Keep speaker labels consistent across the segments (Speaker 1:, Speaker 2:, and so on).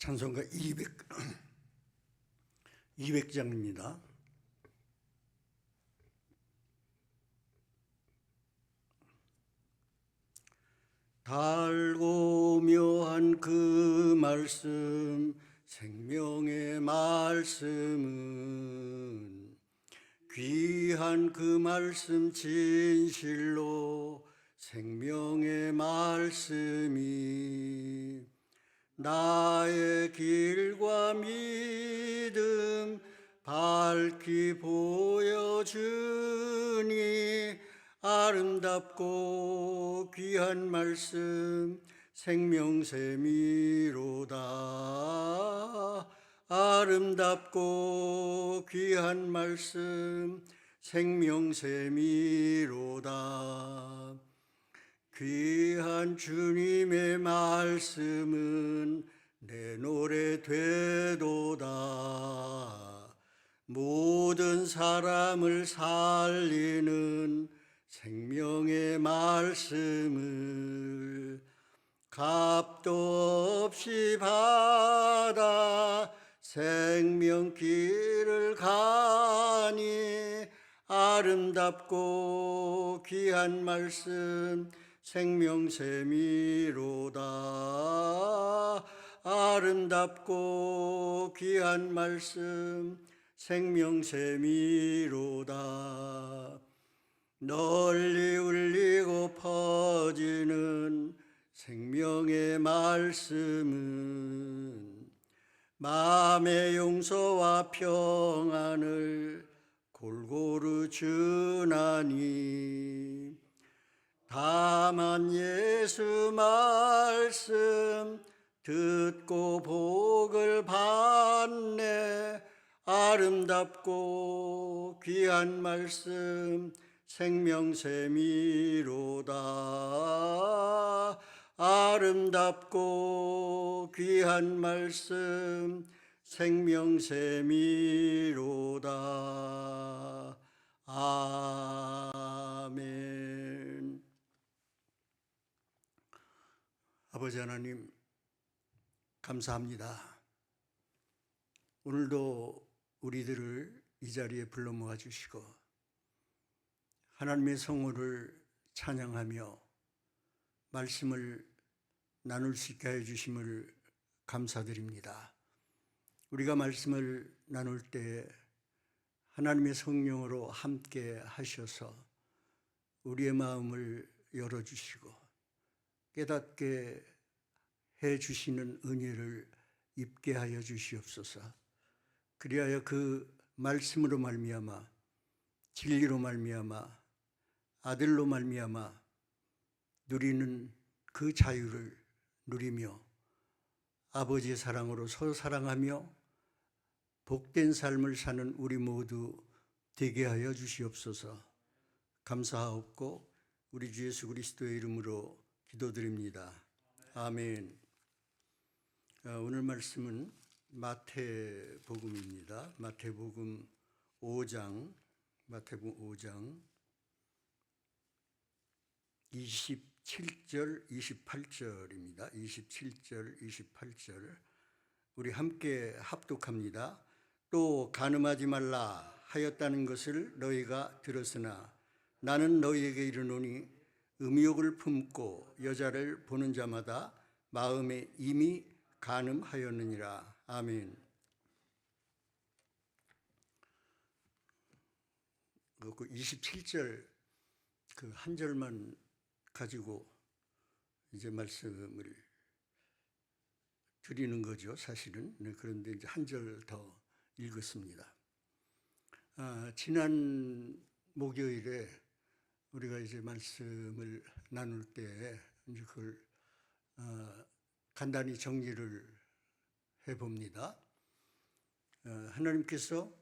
Speaker 1: 찬송가 200장입니다. 달고 묘한 그 말씀, 생명의 말씀은 귀한 그 말씀, 진실로 생명의 말씀이 나의 길과 믿음 밝히 보여주니 아름답고 귀한 말씀, 생명샘이로다. 아름답고 귀한 말씀, 생명샘이로다. 귀한 주님의 말씀은 내 노래 되도다. 모든 사람을 살리는 생명의 말씀을 값도 없이 받아 생명길을 가니 아름답고 귀한 말씀, 생명샘이로다. 아름답고 귀한 말씀, 생명샘이로다. 널리 울리고 퍼지는 생명의 말씀은 마음의 용서와 평안을 골고루 주나니 다만 예수 말씀 듣고 복을 받네. 아름답고 귀한 말씀, 생명샘이로다. 아름답고 귀한 말씀, 생명샘이로다. 아멘. 아버지 하나님, 감사합니다. 오늘도 우리들을 이 자리에 불러 모아 주시고 하나님의 성호를 찬양하며 말씀을 나눌 수 있게 해 주심을 감사드립니다. 우리가 말씀을 나눌 때 하나님의 성령으로 함께 하셔서 우리의 마음을 열어주시고 깨닫게 해 주시는 은혜를 입게 하여 주시옵소서. 그리하여 그 말씀으로 말미암아, 진리로 말미암아, 아들로 말미암아 누리는 그 자유를 누리며 아버지의 사랑으로 서로 사랑하며 복된 삶을 사는 우리 모두 되게 하여 주시옵소서. 감사하옵고 우리 주 예수 그리스도의 이름으로 기도드립니다. 아멘. 오늘 말씀은 마태복음입니다. 마태복음 5장 27절, 28절입니다. 27절, 28절 우리 함께 합독합니다. 또 간음하지 말라 하였다는 것을 너희가 들었으나 나는 너희에게 이르노니 음욕을 품고 여자를 보는 자마다 마음에 이미 간음하였느니라. 아멘. 그 27절 그 한 절만 가지고 이제 말씀을 드리는 거죠, 사실은. 그런데 이제 한 절 더 읽었습니다. 지난 목요일에 우리가 이제 말씀을 나눌 때 이제 그걸 간단히 정리를 해봅니다. 하나님께서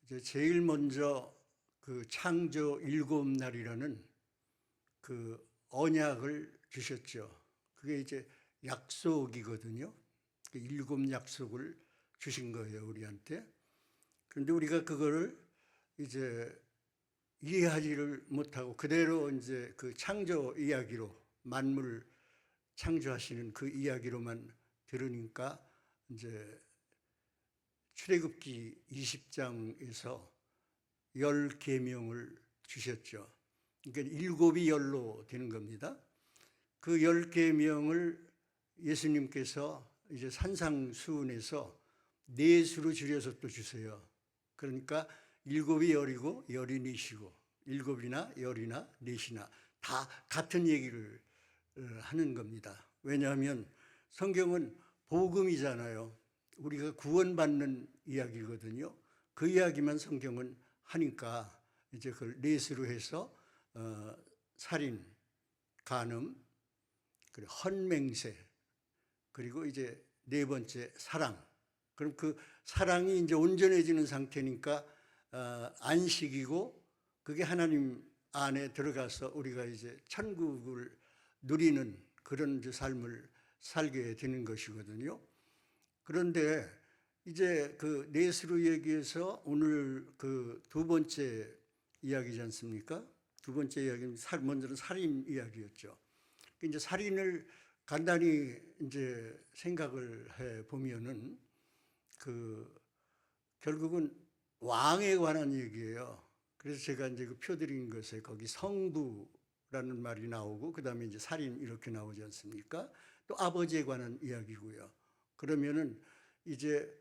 Speaker 1: 이제 제일 먼저 그 창조 7날이라는 그 언약을 주셨죠. 그게 이제 약속이거든요. 그 7 약속을 주신 거예요, 우리한테. 그런데 우리가 그거를 이제 이해하지를 못하고 그대로 이제 그 창조 이야기로 만물 창조하시는 그 이야기로만 들으니까 이제 출애굽기 20장에서 10계명을 주셨죠. 그러니까 7이 10로 되는 겁니다. 그 10계명을 예수님께서 이제 산상수훈에서 4수로 줄여서 또 주세요. 그러니까 7이 10이고 10이 4시고 7이나 10이나 4시나 다 같은 얘기를 하는 겁니다. 왜냐하면 성경은 복음이잖아요. 우리가 구원받는 이야기거든요. 그 이야기만 성경은 하니까 이제 그걸 4수로 해서 살인, 간음, 그리고 헌맹세, 그리고 이제 4번째 사랑. 그럼 그 사랑이 이제 온전해지는 상태니까 안식이고, 그게 하나님 안에 들어가서 우리가 이제 천국을 누리는 그런 이제 삶을 살게 되는 것이거든요. 그런데 이제 그 4수로 얘기해서 오늘 그 2번째 이야기지 않습니까? 2번째 이야기는 먼저는 살인 이야기였죠. 이제 살인을 간단히 이제 생각을 해 보면은 그 결국은 왕에 관한 얘기예요. 그래서 제가 이제 그 표드린 것에 거기 성부라는 말이 나오고, 그 다음에 이제 살인 이렇게 나오지 않습니까? 또 아버지에 관한 이야기고요. 그러면은 이제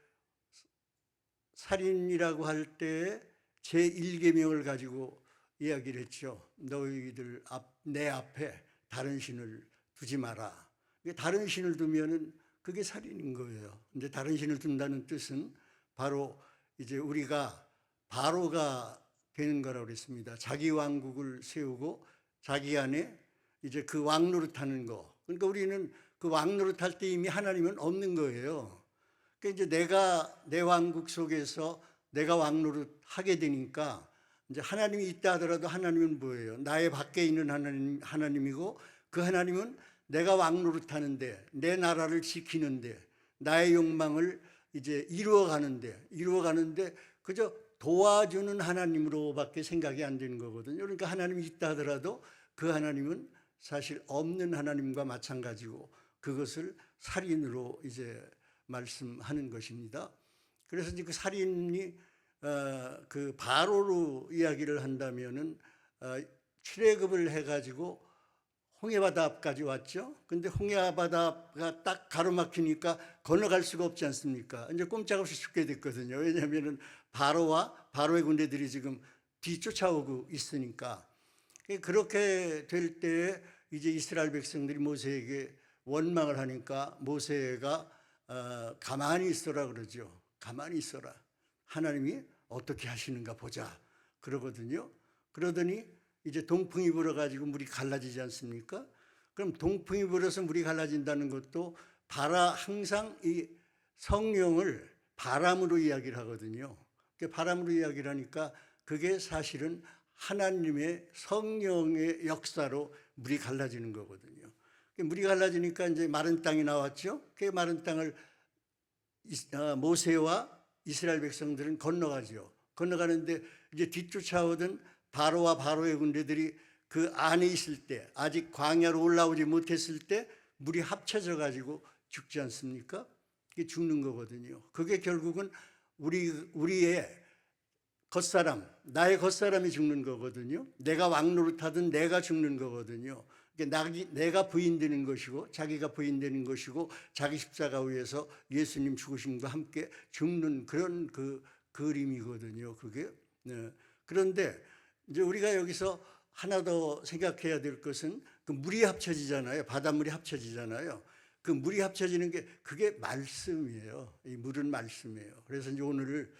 Speaker 1: 살인이라고 할 때 제1계명을 가지고 이야기를 했죠. 너희들 내 앞에 다른 신을 두지 마라. 다른 신을 두면은 그게 살인인 거예요. 근데 다른 신을 둔다는 뜻은 바로 이제 우리가 바로가 되는 거라고 그랬습니다. 자기 왕국을 세우고 자기 안에 이제 그 왕 노릇하는 거. 그러니까 우리는 그 왕 노릇할 때 이미 하나님은 없는 거예요. 그러니까 이제 내가 내 왕국 속에서 내가 왕 노릇하게 되니까 이제 하나님이 있다 하더라도 하나님은 뭐예요? 나의 밖에 있는 하나님이고, 그 하나님은 내가 왕 노릇하는데, 내 나라를 지키는데, 나의 욕망을 이제 이루어가는데 그저 도와주는 하나님으로밖에 생각이 안 되는 거거든요. 그러니까 하나님이 있다 하더라도 그 하나님은 사실 없는 하나님과 마찬가지고, 그것을 살인으로 이제 말씀하는 것입니다. 그래서 이제 그 살인이 그 바로로 이야기를 한다면은 출애굽을 해가지고 홍해바다 앞까지 왔죠. 근데 홍해바다가 딱 가로막히니까 건너갈 수가 없지 않습니까? 이제 꼼짝없이 죽게 됐거든요. 왜냐하면은 바로와 바로의 군대들이 지금 뒤쫓아오고 있으니까. 그렇게 될 때 이제 이스라엘 백성들이 모세에게 원망을 하니까 모세가 가만히 있어라 그러죠. 가만히 있어라. 하나님이 어떻게 하시는가 보자 그러거든요. 그러더니 이제 동풍이 불어가지고 물이 갈라지지 않습니까? 그럼 동풍이 불어서 물이 갈라진다는 것도 항상 이 성령을 바람으로 이야기를 하거든요. 바람으로 이야기를 하니까 그게 사실은 하나님의 성령의 역사로 물이 갈라지는 거거든요. 물이 갈라지니까 이제 마른 땅이 나왔죠. 그 마른 땅을 모세와 이스라엘 백성들은 건너가죠. 건너가는데 이제 뒤쫓아오던 바로와 바로의 군대들이 그 안에 있을 때, 아직 광야로 올라오지 못했을 때 물이 합쳐져 가지고 죽지 않습니까? 그게 죽는 거거든요. 그게 결국은 우리의 겉사람, 나의 겉사람이 죽는 거거든요. 내가 왕 노릇하든 내가 죽는 거거든요. 내가 부인되는 것이고, 자기가 부인되는 것이고, 자기 십자가 위에서 예수님 죽으심과 함께 죽는 그런 그 그림이거든요. 그게. 네. 그런데 이제 우리가 여기서 하나 더 생각해야 될 것은 그 물이 합쳐지잖아요. 바닷물이 합쳐지잖아요. 그 물이 합쳐지는 게 그게 말씀이에요. 이 물은 말씀이에요. 그래서 이제 오늘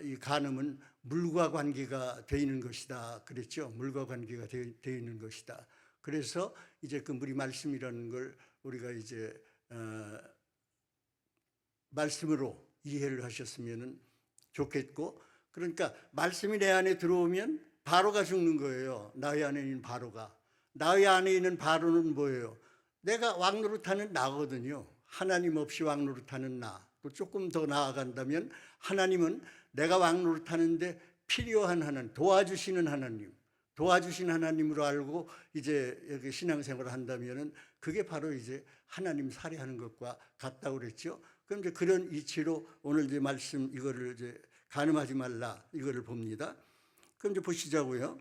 Speaker 1: 이 간음은 물과 관계가 되어 있는 것이다 그랬죠. 물과 관계가 되어 있는 것이다. 그래서 이제 그 물이 말씀이라는 걸 우리가 이제 말씀으로 이해를 하셨으면 좋겠고, 그러니까 말씀이 내 안에 들어오면 바로가 죽는 거예요. 나의 안에 있는 바로가. 나의 안에 있는 바로는 뭐예요? 내가 왕 노릇하는 나거든요. 하나님 없이 왕 노릇하는 나. 또 조금 더 나아간다면 하나님은 내가 왕 노릇하는데 필요한 하나님, 도와주시는 하나님으로 알고 이제 여기 신앙생활을 한다면은 그게 바로 이제 하나님 살해하는 것과 같다고 그랬죠. 그럼 이제 그런 이치로 오늘 이제 말씀 이거를 이제 간음하지 말라 이거를 봅니다. 그럼 이제 보시자고요.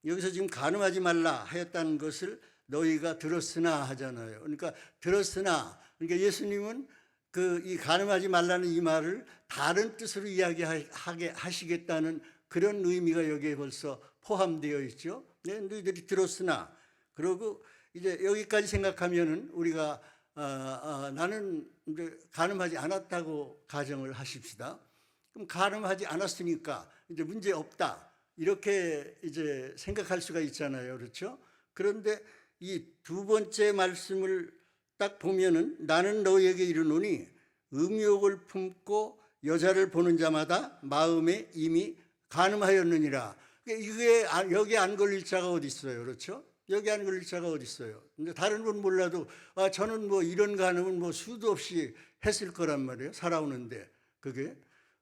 Speaker 1: 여기서 지금 간음하지 말라 하였다는 것을 너희가 들었으나 하잖아요. 그러니까 들었으나, 그러니까 예수님은 그 이 간음하지 말라는 이 말을 다른 뜻으로 이야기하게 하시겠다는 그런 의미가 여기에 벌써 포함되어 있죠. 네, 너희들이 들었으나, 그러고 이제 여기까지 생각하면은 우리가 나는 이제 간음하지 않았다고 가정을 하십시다. 그럼 간음하지 않았으니까 이제 문제 없다 이렇게 이제 생각할 수가 있잖아요, 그렇죠? 그런데 이 두 번째 말씀을 딱 보면은 나는 너희에게 이르노니 음욕을 품고 여자를 보는 자마다 마음에 이미 간음하였느니라. 이게 여기 안 걸릴 자가 어디 있어요, 그렇죠? 여기 안 걸릴 자가 어디 있어요? 근데 다른 분 몰라도 저는 뭐 이런 간음은 뭐 수도 없이 했을 거란 말이에요, 살아오는데. 그게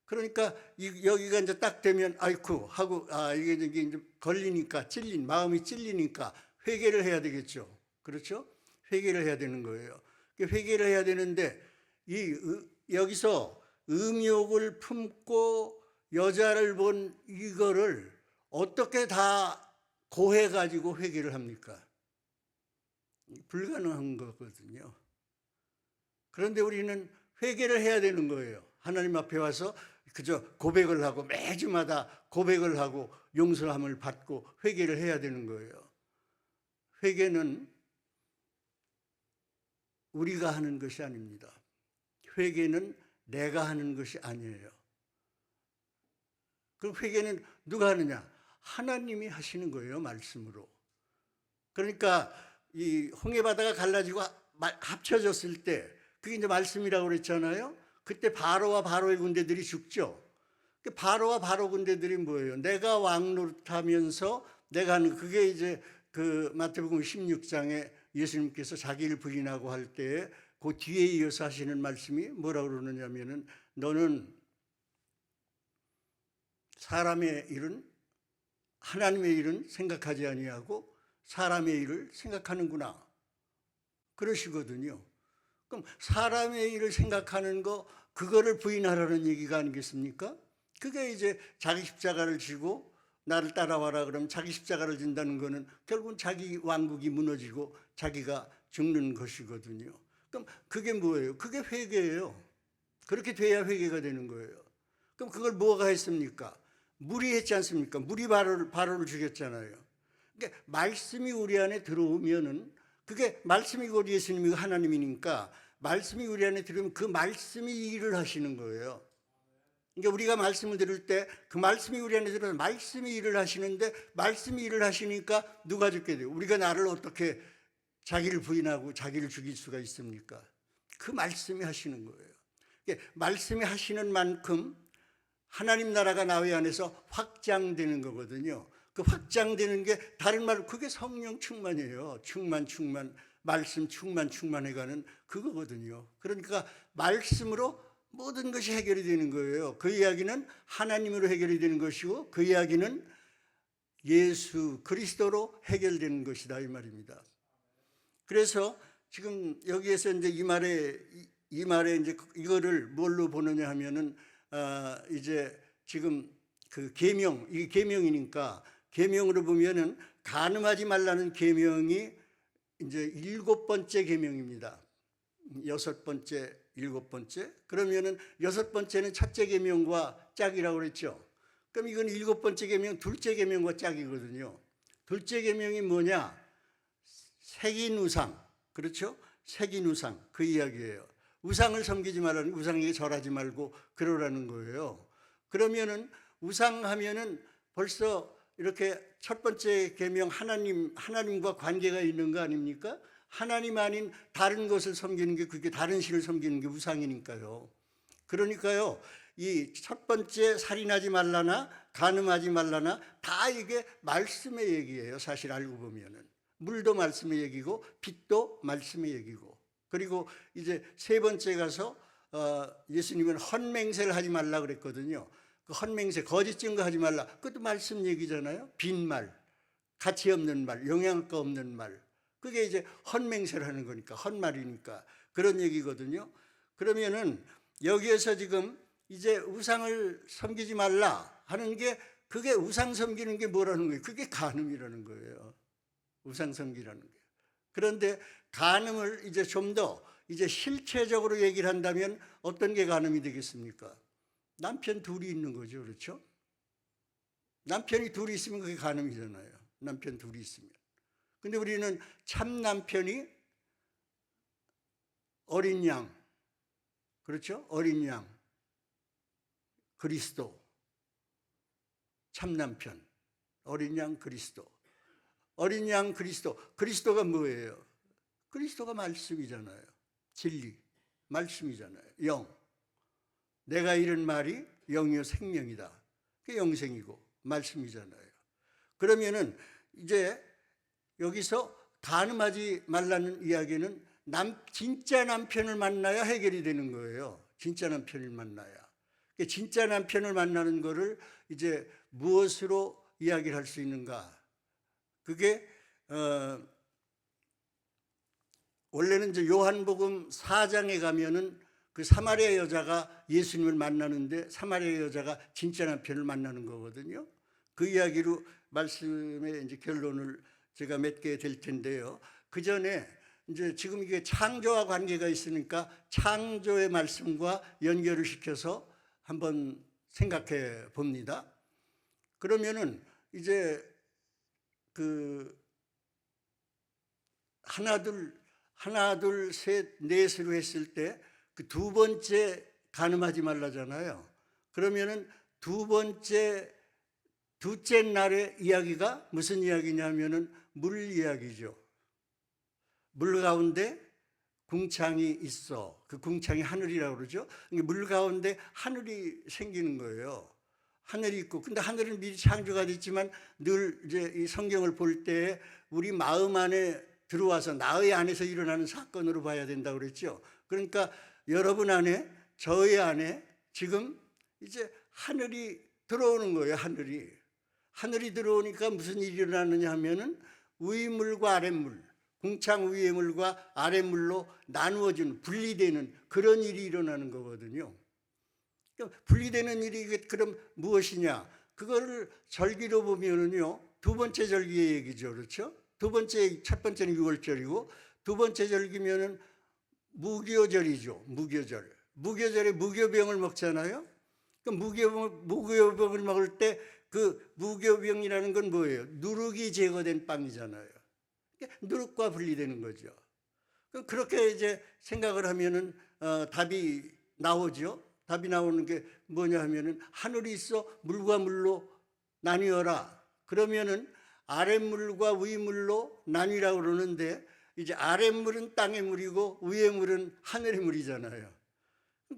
Speaker 1: 그러니까 여기가 이제 딱 되면 아이쿠 하고 이게 이제 걸리니까 마음이 찔리니까 회개를 해야 되겠죠, 그렇죠? 회개를 해야 되는 거예요. 회개를 해야 되는데 여기서 음욕을 품고 여자를 본 이거를 어떻게 다 고해 가지고 회개를 합니까? 불가능한 거거든요. 그런데 우리는 회개를 해야 되는 거예요. 하나님 앞에 와서 그저 고백을 하고 매주마다 고백을 하고 용서함을 받고 회개를 해야 되는 거예요. 회개는 우리가 하는 것이 아닙니다. 회개는 내가 하는 것이 아니에요. 그럼 회개는 누가 하느냐? 하나님이 하시는 거예요, 말씀으로. 그러니까 이 홍해바다가 갈라지고 합쳐졌을 때 그게 이제 말씀이라고 그랬잖아요. 그때 바로와 바로의 군대들이 죽죠. 바로와 바로 군대들이 뭐예요? 내가 왕 노릇하면서 내가 하는, 그게 이제 그 마태복음 16장에 예수님께서 자기를 부인하고 할 때에 그 뒤에 이어서 하시는 말씀이 뭐라고 그러느냐면은 너는 사람의 일은, 하나님의 일은 생각하지 아니하고 사람의 일을 생각하는구나, 그러시거든요. 그럼 사람의 일을 생각하는 거, 그거를 부인하라는 얘기가 아니겠습니까? 그게 이제 자기 십자가를 지고 나를 따라와라 그러면 자기 십자가를 진다는 거는 결국은 자기 왕국이 무너지고 자기가 죽는 것이거든요. 그럼 그게 뭐예요? 그게 회개예요. 그렇게 돼야 회개가 되는 거예요. 그럼 그걸 뭐가 했습니까? 물이 했지 않습니까? 물이 바로를 죽였잖아요. 그러니까 말씀이 우리 안에 들어오면은, 그게 말씀이고 예수님이고 하나님이니까 말씀이 우리 안에 들어오면 그 말씀이 일을 하시는 거예요. 그러니까 우리가 말씀을 들을 때 그 말씀이 우리 안에 들어서 말씀이 일을 하시는데, 말씀이 일을 하시니까 누가 죽게 돼요? 우리가 나를 어떻게 자기를 부인하고 자기를 죽일 수가 있습니까? 그 말씀이 하시는 거예요. 그러니까 말씀이 하시는 만큼 하나님 나라가 나의 안에서 확장되는 거거든요. 그 확장되는 게 다른 말로 그게 성령 충만이에요. 충만 말씀 충만해가는 그거거든요. 그러니까 말씀으로 모든 것이 해결이 되는 거예요. 그 이야기는 하나님으로 해결이 되는 것이고 그 이야기는 예수 그리스도로 해결되는 것이다, 이 말입니다. 그래서 지금 여기에서 이제 이 말에 이제 이거를 뭘로 보느냐 하면은 이제 지금 그 계명, 이게 계명이니까 계명으로 보면은 간음하지 말라는 계명이 이제 7번째 계명입니다. 6번째, 7번째. 그러면은 6번째는 첫째 계명과 짝이라고 그랬죠. 그럼 이건 7번째 계명, 둘째 계명과 짝이거든요. 둘째 계명이 뭐냐? 새긴 우상, 그렇죠? 새긴 우상, 그 이야기예요. 우상을 섬기지 말라는, 우상에게 절하지 말고 그러라는 거예요. 그러면은 우상하면은 벌써 이렇게 첫 번째 계명 하나님과 관계가 있는 거 아닙니까? 하나님 아닌 다른 것을 섬기는 게, 그게 다른 신을 섬기는 게 우상이니까요. 그러니까요, 이 첫 번째 살인하지 말라나 간음하지 말라나 다 이게 말씀의 얘기예요. 사실 알고 보면은 물도 말씀의 얘기고 빛도 말씀의 얘기고, 그리고 이제 세 번째 가서 예수님은 헛맹세를 하지 말라 그랬거든요. 그 헛맹세, 거짓 증거하지 말라, 그것도 말씀 얘기잖아요. 빈말, 가치 없는 말, 영양가 없는 말, 그게 이제 헛맹세를 하는 거니까, 헛말이니까 그런 얘기거든요. 그러면은 여기에서 지금 이제 우상을 섬기지 말라 하는 게, 그게 우상 섬기는 게 뭐라는 거예요? 그게 간음이라는 거예요. 우상 섬기라는 게. 그런데 간음을 이제 좀 더 이제 실체적으로 얘기를 한다면 어떤 게 간음이 되겠습니까? 남편 둘이 있는 거죠. 그렇죠? 남편이 둘이 있으면 그게 간음이잖아요. 남편 둘이 있으면. 근데 우리는 참 남편이 어린 양, 그렇죠? 어린 양, 그리스도, 참 남편, 어린 양 그리스도. 어린 양 그리스도. 그리스도가 뭐예요? 그리스도가 말씀이잖아요. 진리, 말씀이잖아요. 영. 내가 이른 말이 영이요 생명이다. 그게 영생이고 말씀이잖아요. 그러면은 이제 여기서 간음하지 말라는 이야기는 진짜 남편을 만나야 해결이 되는 거예요. 진짜 남편을 만나야. 진짜 남편을 만나는 거를 이제 무엇으로 이야기를 할 수 있는가? 그게 원래는 이제 요한복음 4장에 가면은 그 사마리아 여자가 예수님을 만나는데 사마리아 여자가 진짜 남편을 만나는 거거든요. 그 이야기로 말씀의 이제 결론을 제가 맺게 될 텐데요. 그 전에 이제 지금 이게 창조와 관계가 있으니까 창조의 말씀과 연결을 시켜서 한번 생각해 봅니다. 그러면은 이제 그 하나 둘 셋 넷으로 했을 때 그 두 번째 간음하지 말라잖아요. 그러면은 둘째 날의 이야기가 무슨 이야기냐면은 물 이야기죠. 물 가운데 궁창이 있어. 그 궁창이 하늘이라고 그러죠. 물 가운데 하늘이 생기는 거예요. 하늘이 있고, 근데 하늘은 미리 창조가 됐지만 늘 이제 이 성경을 볼 때 우리 마음 안에 들어와서 나의 안에서 일어나는 사건으로 봐야 된다고 그랬죠. 그러니까 여러분 안에, 저의 안에 지금 이제 하늘이 들어오는 거예요. 하늘이 들어오니까 무슨 일이 일어나느냐 하면은 위물과 아랫물, 궁창 위의 물과 아랫물로 나누어지는, 분리되는 그런 일이 일어나는 거거든요. 분리되는 일이 그럼 무엇이냐? 그거를 절기로 보면은요, 두 번째 절기의 얘기죠. 그렇죠? 첫 번째는 6월절이고 두 번째 절기면은 무교절이죠. 무교절에 무교병을 먹잖아요. 그 무교병을 먹을 때 그 무교병이라는 건 뭐예요? 누룩이 제거된 빵이잖아요. 누룩과 분리되는 거죠. 그렇게 이제 생각을 하면은 답이 나오죠. 답이 나오는 게 뭐냐 하면은 하늘이 있어 물과 물로 나뉘어라. 그러면은 아랫물과 위물로 나뉘라고 그러는데 이제 아랫물은 땅의 물이고 위의 물은 하늘의 물이잖아요.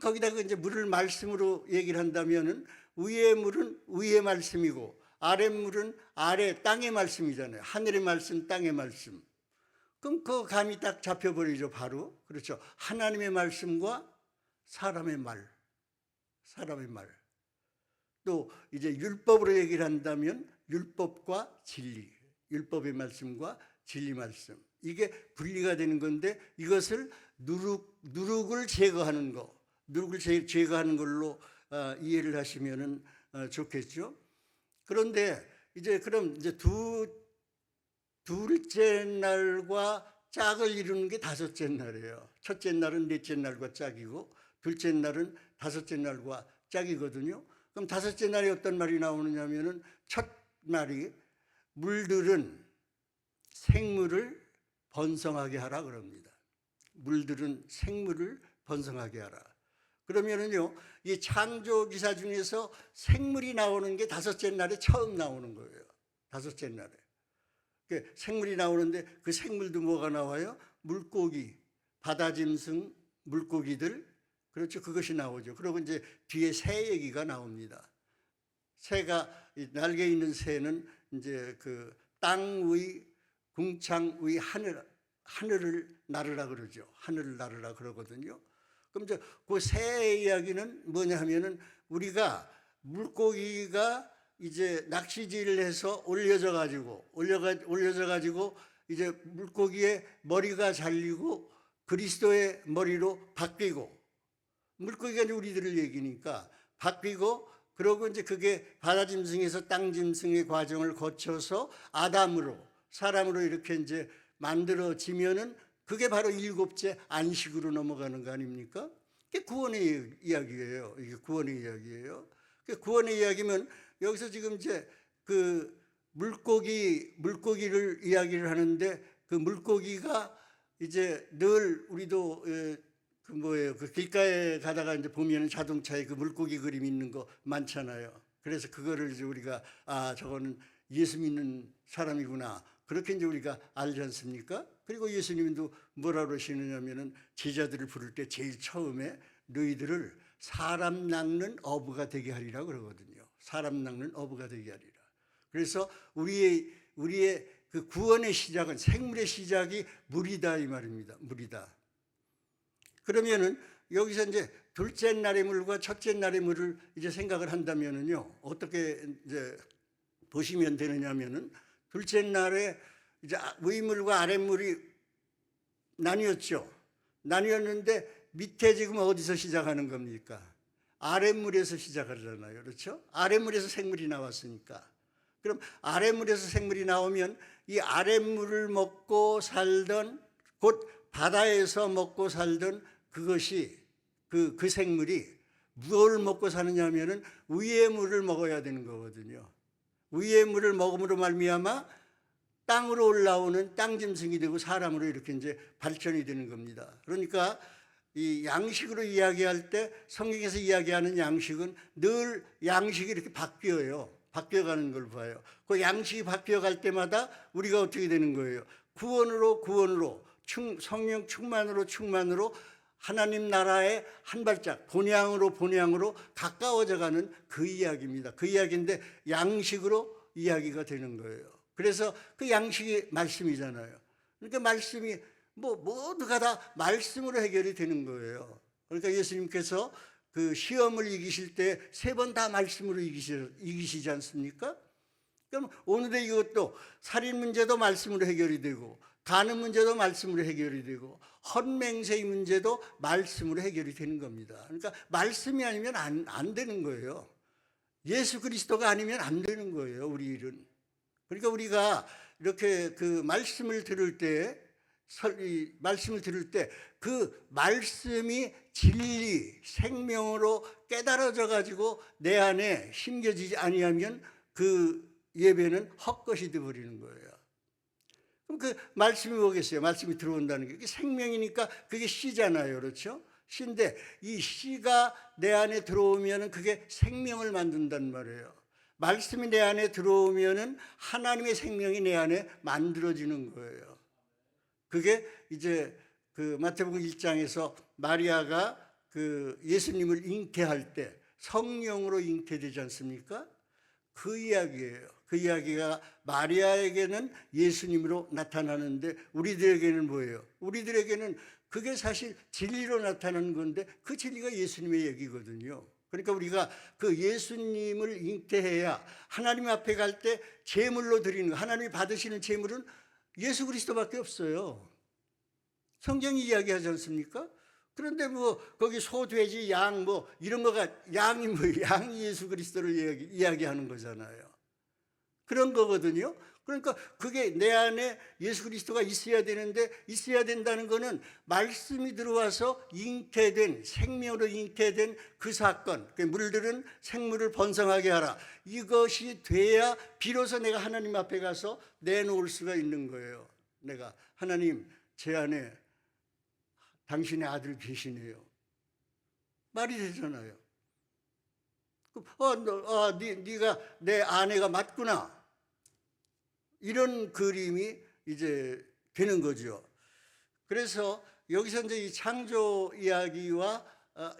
Speaker 1: 거기다가 이제 물을 말씀으로 얘기를 한다면은 위의 물은 위의 말씀이고 아랫물은 아래 땅의 말씀이잖아요. 하늘의 말씀, 땅의 말씀. 그럼 그 감이 딱 잡혀버리죠. 바로. 그렇죠. 하나님의 말씀과 사람의 말. 또 이제 율법으로 얘기를 한다면 율법과 진리, 율법의 말씀과 진리 말씀, 이게 분리가 되는 건데 이것을 누룩을 제거하는 거, 누룩을 제거하는 걸로 이해를 하시면은 좋겠죠. 그런데 이제 그럼 이제 둘째 날과 짝을 이루는 게 다섯째 날이에요. 첫째 날은 넷째 날과 짝이고 둘째 날은 다섯째 날과 짝이거든요. 그럼 다섯째 날에 어떤 말이 나오느냐 하면은 첫 말이 물들은 생물을 번성하게 하라 그럽니다. 물들은 생물을 번성하게 하라. 그러면은요, 이 창조 기사 중에서 생물이 나오는 게 다섯째 날에 처음 나오는 거예요. 다섯째 날에. 생물이 나오는데 그 생물도 뭐가 나와요? 물고기, 바다 짐승, 물고기들, 그렇죠. 그것이 나오죠. 그리고 이제 뒤에 새 얘기가 나옵니다. 새가, 날개 있는 새는 이제 그 땅 위, 궁창 위 하늘을 나르라 그러죠. 하늘을 나르라 그러거든요. 그럼 이제 그 새 이야기는 뭐냐 하면은 우리가 물고기가 이제 낚시질을 해서 올려져 가지고 이제 물고기의 머리가 잘리고 그리스도의 머리로 바뀌고 물고기가 이제 우리들을 얘기니까 바뀌고, 그러고 이제 그게 바다 짐승에서 땅 짐승의 과정을 거쳐서 아담으로, 사람으로 이렇게 이제 만들어지면은 그게 바로 일곱째 안식으로 넘어가는 거 아닙니까? 그게 구원의 이야기예요. 이게 구원의 이야기예요. 구원의 이야기면 여기서 지금 이제 그 물고기를 이야기를 하는데, 그 물고기가 이제 늘 우리도 그 뭐예요, 그 길가에 가다가 이제 보면은 자동차에 그 물고기 그림 있는 거 많잖아요. 그래서 그거를 이제 우리가 저거는 예수 믿는 사람이구나, 그렇게 이제 우리가 알지 않습니까? 그리고 예수님도 뭐라 그러시느냐면은 제자들을 부를 때 제일 처음에 너희들을 사람 낚는 어부가 되게 하리라 그러거든요. 사람 낚는 어부가 되게 하리라. 그래서 우리의 그 구원의 시작은, 생물의 시작이 물이다 이 말입니다. 물이다. 그러면은 여기서 이제 둘째 날의 물과 첫째 날의 물을 이제 생각을 한다면은요, 어떻게 이제 보시면 되느냐면은, 둘째 날에 이제 위물과 아랫물이 나뉘었죠. 나뉘었는데 밑에 지금 어디서 시작하는 겁니까? 아랫물에서 시작하잖아요. 그렇죠? 아랫물에서 생물이 나왔으니까. 그럼 아랫물에서 생물이 나오면 이 아랫물을 먹고 살던, 곧 바다에서 먹고 살던 그것이, 그 생물이 뭘 먹고 사느냐 하면은 위의 물을 먹어야 되는 거거든요. 위의 물을 먹음으로 말미암아 땅으로 올라오는 땅 짐승이 되고 사람으로 이렇게 이제 발전이 되는 겁니다. 그러니까 이 양식으로 이야기할 때, 성경에서 이야기하는 양식은 늘 양식이 이렇게 바뀌어요. 바뀌어가는 걸 봐요. 그 양식이 바뀌어갈 때마다 우리가 어떻게 되는 거예요? 구원으로 성령 충만으로 하나님 나라의 한 발짝 본향으로 가까워져가는 그 이야기입니다. 그 이야기인데 양식으로 이야기가 되는 거예요. 그래서 그 양식이 말씀이잖아요. 그러니까 말씀이 모두가 다 말씀으로 해결이 되는 거예요. 그러니까 예수님께서 그 시험을 이기실 때 3번 다 말씀으로 이기시지 않습니까? 그럼 오늘의 이것도 살인 문제도 말씀으로 해결이 되고, 가늠 문제도 말씀으로 해결이 되고, 헌맹세의 문제도 말씀으로 해결이 되는 겁니다. 그러니까 말씀이 아니면 안 되는 거예요. 예수 그리스도가 아니면 안 되는 거예요, 우리 일은. 그러니까 우리가 이렇게 그 말씀을 들을 때 그 말씀이 진리, 생명으로 깨달아져 가지고 내 안에 심겨지지 아니하면 그 예배는 헛것이 되어버리는 거예요. 그럼 그 말씀이 뭐겠어요? 말씀이 들어온다는 게 생명이니까 그게 씨잖아요. 그렇죠? 씨인데 이 씨가 내 안에 들어오면 그게 생명을 만든단 말이에요. 말씀이 내 안에 들어오면 하나님의 생명이 내 안에 만들어지는 거예요. 그게 이제 그 마태복음 1장에서 마리아가 그 예수님을 잉태할 때 성령으로 잉태되지 않습니까? 그 이야기예요. 그 이야기가 마리아에게는 예수님으로 나타나는데 우리들에게는 뭐예요? 우리들에게는 그게 사실 진리로 나타나는 건데 그 진리가 예수님의 얘기거든요. 그러니까 우리가 그 예수님을 잉태해야 하나님 앞에 갈 때 제물로 드리는 거, 하나님이 받으시는 제물은 예수 그리스도밖에 없어요. 성경이 이야기하지 않습니까? 그런데 거기 소, 돼지, 양 이런 거가 양이 양이 예수 그리스도를 이야기하는 거잖아요. 그런 거거든요. 그러니까 그게 내 안에 예수 그리스도가 있어야 되는데, 있어야 된다는 거는 말씀이 들어와서 잉태된, 생명으로 잉태된 그 사건, 물들은 생물을 번성하게 하라, 이것이 돼야 비로소 내가 하나님 앞에 가서 내놓을 수가 있는 거예요. 내가 하나님, 제 안에 당신의 아들 계시네요. 말이 되잖아요. 네가 내 아내가 맞구나, 이런 그림이 이제 되는 거죠. 그래서 여기서 이제 이 창조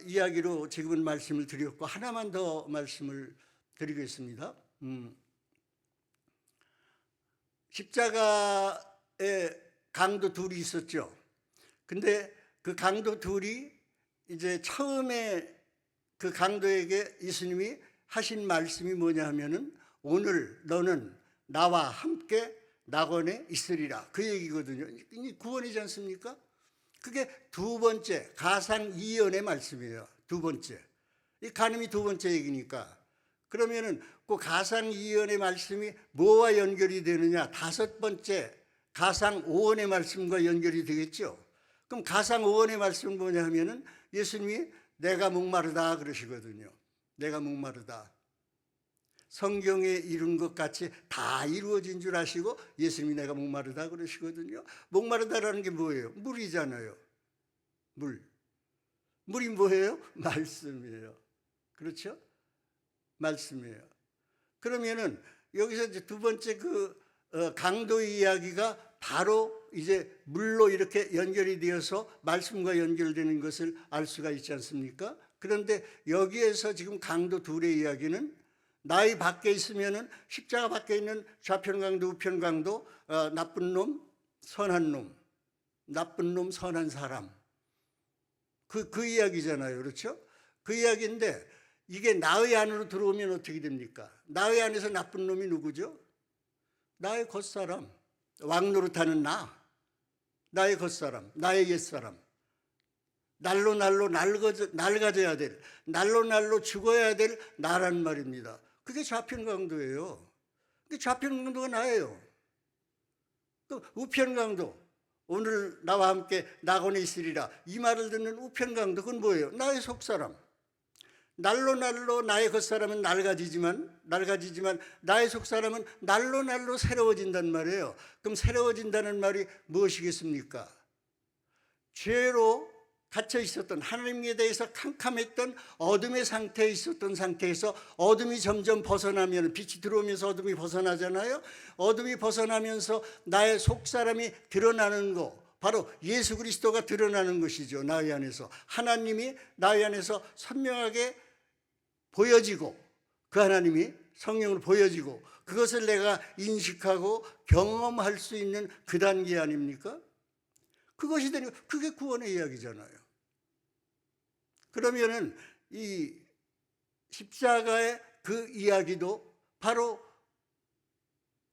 Speaker 1: 이야기로 지금은 말씀을 드렸고, 하나만 더 말씀을 드리겠습니다. 십자가에 강도 둘이 있었죠. 근데 그 강도 둘이 이제 처음에 그 강도에게 예수님이 하신 말씀이 뭐냐 하면은, 오늘 너는 나와 함께 낙원에 있으리라, 그 얘기거든요. 이 구원이지 않습니까? 그게 두 번째 가상 이언의 말씀이에요. 두 번째. 이 간음이 두 번째 얘기니까. 그러면은 그 가상 이언의 말씀이 뭐와 연결이 되느냐? 다섯 번째 가상 오언의 말씀과 연결이 되겠죠. 그럼 가상 오언의 말씀은 뭐냐 하면은 예수님이 내가 목마르다 그러시거든요. 내가 목마르다. 성경에 이룬 것 같이 다 이루어진 줄 아시고 예수님이 내가 목마르다 그러시거든요. 목마르다라는 게 뭐예요? 물이잖아요. 물. 물이 뭐예요? 말씀이에요. 그렇죠? 말씀이에요. 그러면은 여기서 이제 두 번째 강도의 이야기가 바로 이제 물로 이렇게 연결이 되어서 말씀과 연결되는 것을 알 수가 있지 않습니까? 그런데 여기에서 지금 강도 둘의 이야기는 나의 밖에 있으면은 십자가 밖에 있는 좌편 강도, 우편 강도, 나쁜 놈, 선한 놈, 나쁜 놈, 선한 사람. 그 이야기잖아요. 그렇죠? 그 이야기인데 이게 나의 안으로 들어오면 어떻게 됩니까? 나의 안에서 나쁜 놈이 누구죠? 나의 겉사람, 왕노릇하는 나의 겉사람, 나의 옛사람. 날로 낡아져야 될, 날로 죽어야 될 나란 말입니다. 그게 좌편 강도예요. 그게 좌편 강도가 나예요. 또 우편 강도, 오늘 나와 함께 낙원에 있으리라, 이 말을 듣는 우편 강도, 그건 뭐예요? 나의 속사람. 날로 나의 겉사람은 낡아지지만 나의 속사람은 날로 새로워진단 말이에요. 그럼 새로워진다는 말이 무엇이겠습니까? 죄로 갇혀 있었던, 하나님에 대해서 캄캄했던 어둠의 상태에 있었던 상태에서 어둠이 점점 벗어나면, 빛이 들어오면서 어둠이 벗어나잖아요. 어둠이 벗어나면서 나의 속사람이 드러나는 거, 바로 예수 그리스도가 드러나는 것이죠. 나의 안에서 하나님이 나의 안에서 선명하게 보여지고, 그 하나님이 성령으로 보여지고, 그것을 내가 인식하고 경험할 수 있는 그 단계 아닙니까? 그것이 되는, 그게 구원의 이야기잖아요. 그러면은 이 십자가의 그 이야기도 바로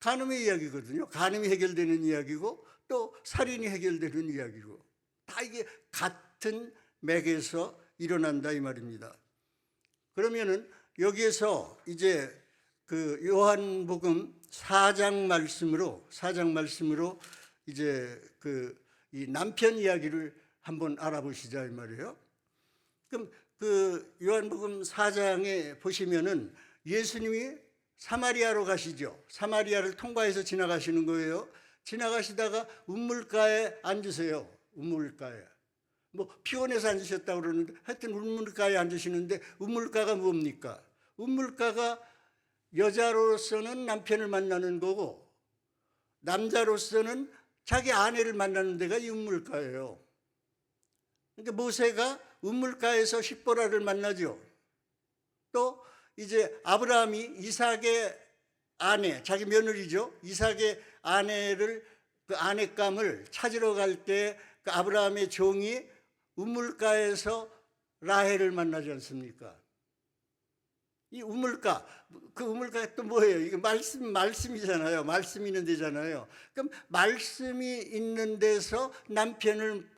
Speaker 1: 간음의 이야기거든요. 간음이 해결되는 이야기고 또 살인이 해결되는 이야기고, 다 이게 같은 맥에서 일어난다 이 말입니다. 그러면은 여기에서 이제 그 요한복음 4장 말씀으로 이제 이 남편 이야기를 한번 알아보시자 이 말이에요. 그럼 그 요한복음 4장에 보시면은 예수님이 사마리아로 가시죠. 사마리아를 통과해서 지나가시는 거예요. 지나가시다가 우물가에 앉으세요. 우물가에. 뭐 피곤해서 앉으셨다고 그러는데 하여튼 우물가에 앉으시는데, 우물가가 뭡니까? 우물가가 여자로서는 남편을 만나는 거고 남자로서는 자기 아내를 만나는 데가 이 우물가예요. 그러니까 모세가 우물가에서 십보라를 만나죠. 또 이제 아브라함이 이삭의 아내, 자기 며느리죠. 이삭의 아내를, 그 아내감을 찾으러 갈 때 그 아브라함의 종이 우물가에서 라헬을 만나지 않습니까? 이 우물가, 그 우물가가 또 뭐예요? 이게 말씀이잖아요. 말씀이 있는 데잖아요. 그럼 말씀이 있는 데서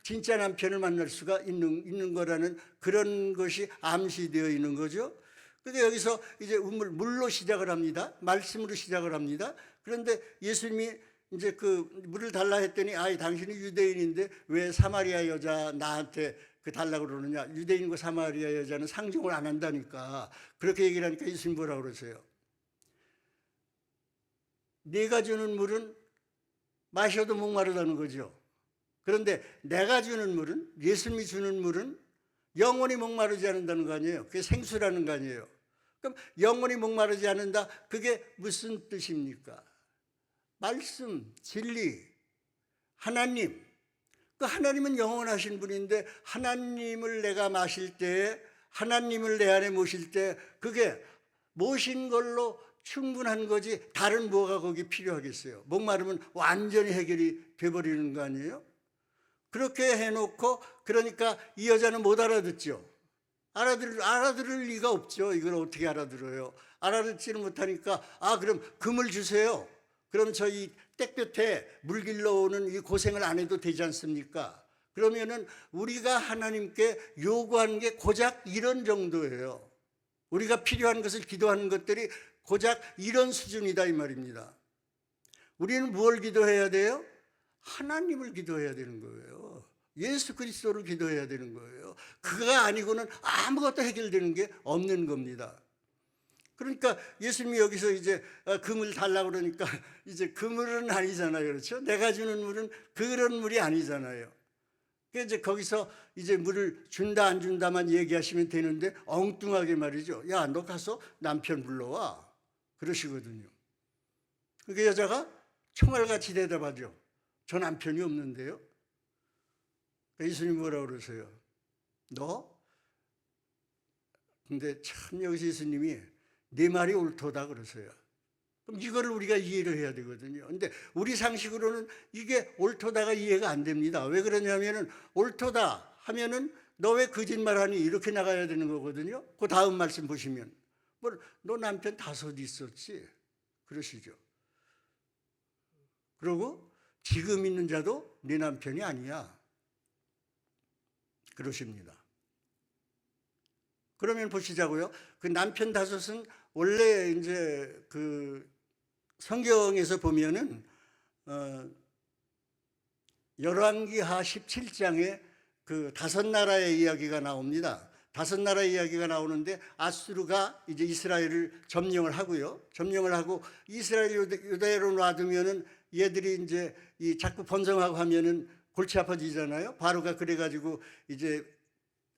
Speaker 1: 진짜 남편을 만날 수가 있는 거라는 그런 것이 암시되어 있는 거죠. 그런데 여기서 이제 물로 시작을 합니다. 말씀으로 시작을 합니다. 그런데 예수님이 이제 그 물을 달라 했더니, 당신이 유대인인데 왜 사마리아 여자 나한테 달라고 그러느냐. 유대인과 사마리아 여자는 상종을 안 한다니까. 그렇게 얘기를 하니까 예수님 뭐라고 그러세요? 네가 주는 물은 마셔도 목마르다는 거죠. 그런데 내가 주는 물은, 예수님이 주는 물은 영원히 목마르지 않는다는 거 아니에요. 그게 생수라는 거 아니에요. 그럼 영원히 목마르지 않는다, 그게 무슨 뜻입니까? 말씀, 진리, 하나님. 그 하나님은 영원하신 분인데 하나님을 내가 마실 때, 하나님을 내 안에 모실 때 그게 모신 걸로 충분한 거지 다른 뭐가 거기 필요하겠어요? 목마르면 완전히 해결이 돼버리는 거 아니에요? 그렇게 해놓고, 그러니까 이 여자는 못 알아듣죠. 알아들을 리가 없죠. 이걸 어떻게 알아들어요? 알아듣지를 못하니까, 그럼 금을 주세요. 그럼 저희 땡볕에 물 길러 오는 이 고생을 안 해도 되지 않습니까? 그러면은 우리가 하나님께 요구하는 게 고작 이런 정도예요. 우리가 필요한 것을 기도하는 것들이 고작 이런 수준이다 이 말입니다. 우리는 뭘 기도해야 돼요? 하나님을 기도해야 되는 거예요. 예수 그리스도를 기도해야 되는 거예요. 그가 아니고는 아무것도 해결되는 게 없는 겁니다. 그러니까 예수님이 여기서 이제 그물 달라고 그러니까 이제 그물은 아니잖아요. 그렇죠? 내가 주는 물은 그런 물이 아니잖아요. 그러니까 이제 거기서 이제 물을 준다 안 준다만 얘기하시면 되는데 엉뚱하게 말이죠. 야, 너 가서 남편 불러와. 그러시거든요. 그게 여자가 총알같이 대답하죠. 저 남편이 없는데요. 예수님 뭐라고 그러세요? 너? 근데 참 여기서 예수님이 네 말이 옳도다 그러세요. 그럼 이거를 우리가 이해를 해야 되거든요. 근데 우리 상식으로는 이게 옳도다가 이해가 안 됩니다. 왜 그러냐면은 옳도다 하면은 너 왜 거짓말하니 이렇게 나가야 되는 거거든요. 그 다음 말씀 보시면 너 남편 5 있었지 그러시죠. 그리고 지금 있는 자도 네 남편이 아니야 그러십니다. 그러면 보시자고요. 그 남편 5은 원래 이제 그 성경에서 보면은 열왕기하 17장에 그 5나라의 이야기가 나옵니다. 5나라의 이야기가 나오는데 아수르가 이제 이스라엘을 점령을 하고요. 점령을 하고 이스라엘 유대로 놔두면은 얘들이 이제 이 자꾸 번성하고 하면은 골치 아파지잖아요. 바로가 그래가지고 이제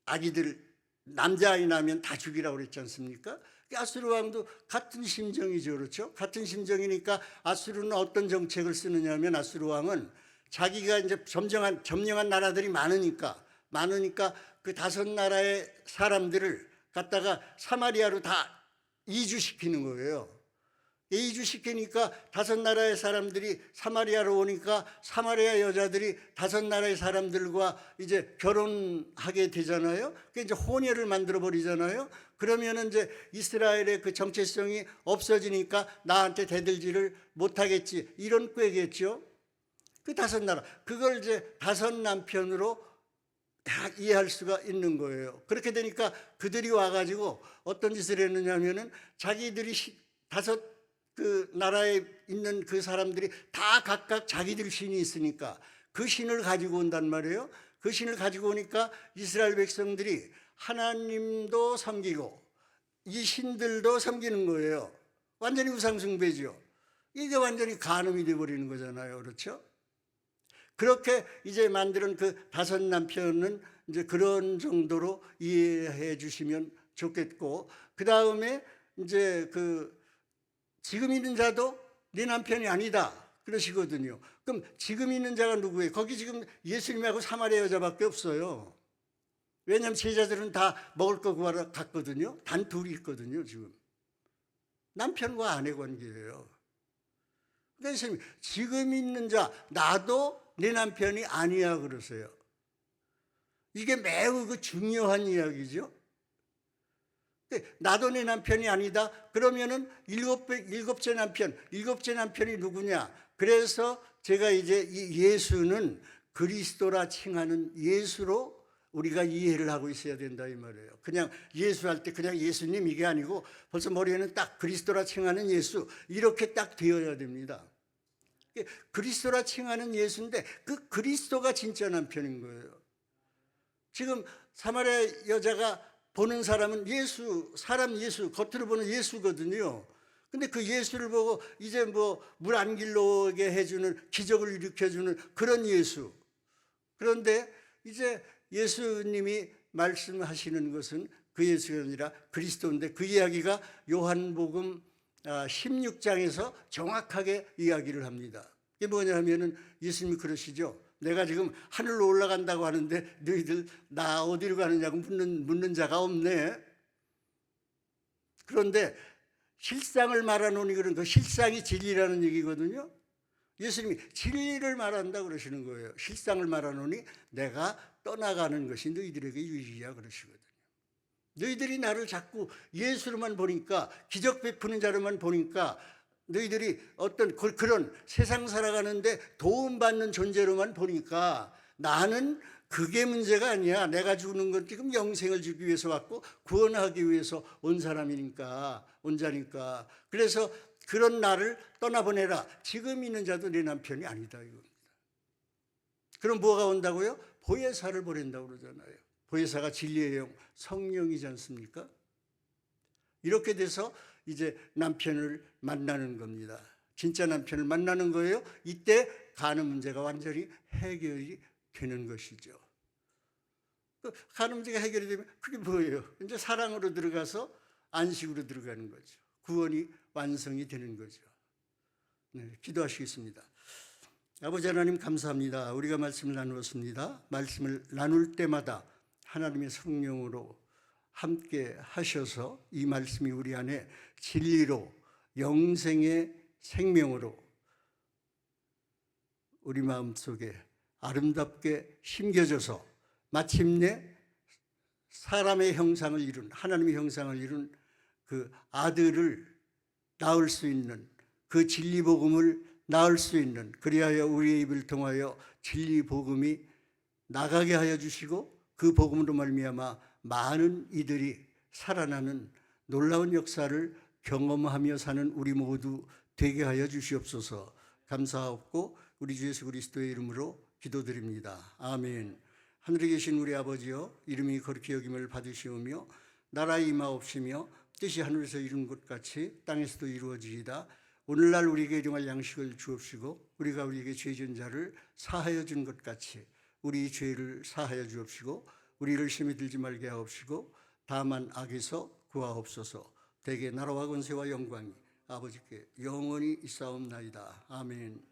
Speaker 1: 아기들 남자아이 나면 다 죽이라고 그랬지 않습니까? 아수르 왕도 같은 심정이죠. 그렇죠? 같은 심정이니까 아수르는 어떤 정책을 쓰느냐면 아수르 왕은 자기가 이제 점령한 나라들이 많으니까 그 5나라의 사람들을 갖다가 사마리아로 다 이주시키는 거예요. 이주시키니까 5나라의 사람들이 사마리아로 오니까 사마리아 여자들이 5나라의 사람들과 이제 결혼하게 되잖아요. 그러니까 이제 혼혈을 만들어 버리잖아요. 그러면은 이제 이스라엘의 그 정체성이 없어지니까 나한테 대들지를 못하겠지 이런 꾀겠죠. 그 5나라 그걸 이제 5남편으로 다 이해할 수가 있는 거예요. 그렇게 되니까 그들이 와가지고 어떤 짓을 했느냐면은 자기들이 5 그 나라에 있는 그 사람들이 다 각각 자기들 신이 있으니까 그 신을 가지고 온단 말이에요. 그 신을 가지고 오니까 이스라엘 백성들이 하나님도 섬기고 이 신들도 섬기는 거예요. 완전히 우상숭배죠. 이게 완전히 간음이 되어버리는 거잖아요. 그렇죠? 그렇게 이제 만드는 그 5남편은 이제 그런 정도로 이해해 주시면 좋겠고, 그 다음에 이제 그 지금 있는 자도 네 남편이 아니다 그러시거든요. 그럼 지금 있는 자가 누구예요? 거기 지금 예수님하고 사마리아 여자밖에 없어요. 왜냐하면 제자들은 다 먹을 거 구하러 갔거든요. 단 둘이 있거든요. 지금 남편과 아내 관계예요. 그러니까 예수님 지금 있는 자 나도 네 남편이 아니야 그러세요. 이게 매우 그 중요한 이야기죠. 나도 내 남편이 아니다. 그러면은 일곱째 남편이 누구냐? 그래서 제가 이제 이 예수는 그리스도라 칭하는 예수로 우리가 이해를 하고 있어야 된다 이 말이에요. 그냥 예수 할 때 그냥 예수님 이게 아니고 벌써 머리에는 딱 그리스도라 칭하는 예수 이렇게 딱 되어야 됩니다. 그리스도라 칭하는 예수인데 그 그리스도가 진짜 남편인 거예요. 지금 사마리아 여자가 보는 사람은 사람 예수, 겉으로 보는 예수거든요. 근데 그 예수를 보고 이제 뭐 물 안 길러오게 해주는 기적을 일으켜주는 그런 예수. 그런데 이제 예수님이 말씀하시는 것은 그 예수가 아니라 그리스도인데 그 이야기가 요한복음 16장에서 정확하게 이야기를 합니다. 이게 뭐냐 하면은 예수님이 그러시죠. 내가 지금 하늘로 올라간다고 하는데 너희들 나 어디로 가느냐고 묻는 자가 없네. 그런데 실상을 말하노니 그런 그 실상이 진리라는 얘기거든요. 예수님이 진리를 말한다 그러시는 거예요. 실상을 말하노니 내가 떠나가는 것이 너희들에게 유익이야 그러시거든요. 너희들이 나를 자꾸 예수로만 보니까 기적 베푸는 자로만 보니까 너희들이 어떤 그런 세상 살아가는데 도움받는 존재로만 보니까 나는 그게 문제가 아니야. 내가 주는 건 지금 영생을 주기 위해서 왔고 구원하기 위해서 온 사람이니까, 온 자니까. 그래서 그런 나를 떠나보내라. 지금 있는 자도 내 남편이 아니다 이겁니다. 그럼 뭐가 온다고요? 보혜사를 보낸다고 그러잖아요. 보혜사가 진리의 영, 성령이지 않습니까? 이렇게 돼서 이제 남편을 만나는 겁니다. 진짜 남편을 만나는 거예요. 이때 가는 문제가 완전히 해결이 되는 것이죠. 가는 문제가 해결이 되면 그게 뭐예요? 이제 사랑으로 들어가서 안식으로 들어가는 거죠. 구원이 완성이 되는 거죠. 네, 기도하시겠습니다. 아버지 하나님 감사합니다. 우리가 말씀을 나누었습니다. 말씀을 나눌 때마다 하나님의 성령으로 함께 하셔서 이 말씀이 우리 안에 진리로 영생의 생명으로 우리 마음속에 아름답게 심겨져서 마침내 사람의 형상을 이룬, 하나님의 형상을 이룬 그 아들을 낳을 수 있는, 그 진리 복음을 낳을 수 있는, 그리하여 우리의 입을 통하여 진리 복음이 나가게 하여 주시고 그 복음으로 말미암아 많은 이들이 살아나는 놀라운 역사를 경험하며 사는 우리 모두 되게 하여 주시옵소서. 감사하옵고 우리 주 예수 그리스도의 이름으로 기도드립니다. 아멘. 하늘에 계신 우리 아버지여, 이름이 거룩히 여김을 받으시오며 나라 임하옵시며 뜻이 하늘에서 이룬 것 같이 땅에서도 이루어지이다. 오늘날 우리에게 일용할 양식을 주옵시고 우리가 우리에게 죄 지은 자를 사하여 준 것 같이 우리 죄를 사하여 주옵시고 우리를 시험에 들지 말게 하옵시고 다만 악에서 구하옵소서. 대개 나라와 권세와 영광이 아버지께 영원히 있사옵나이다. 아멘.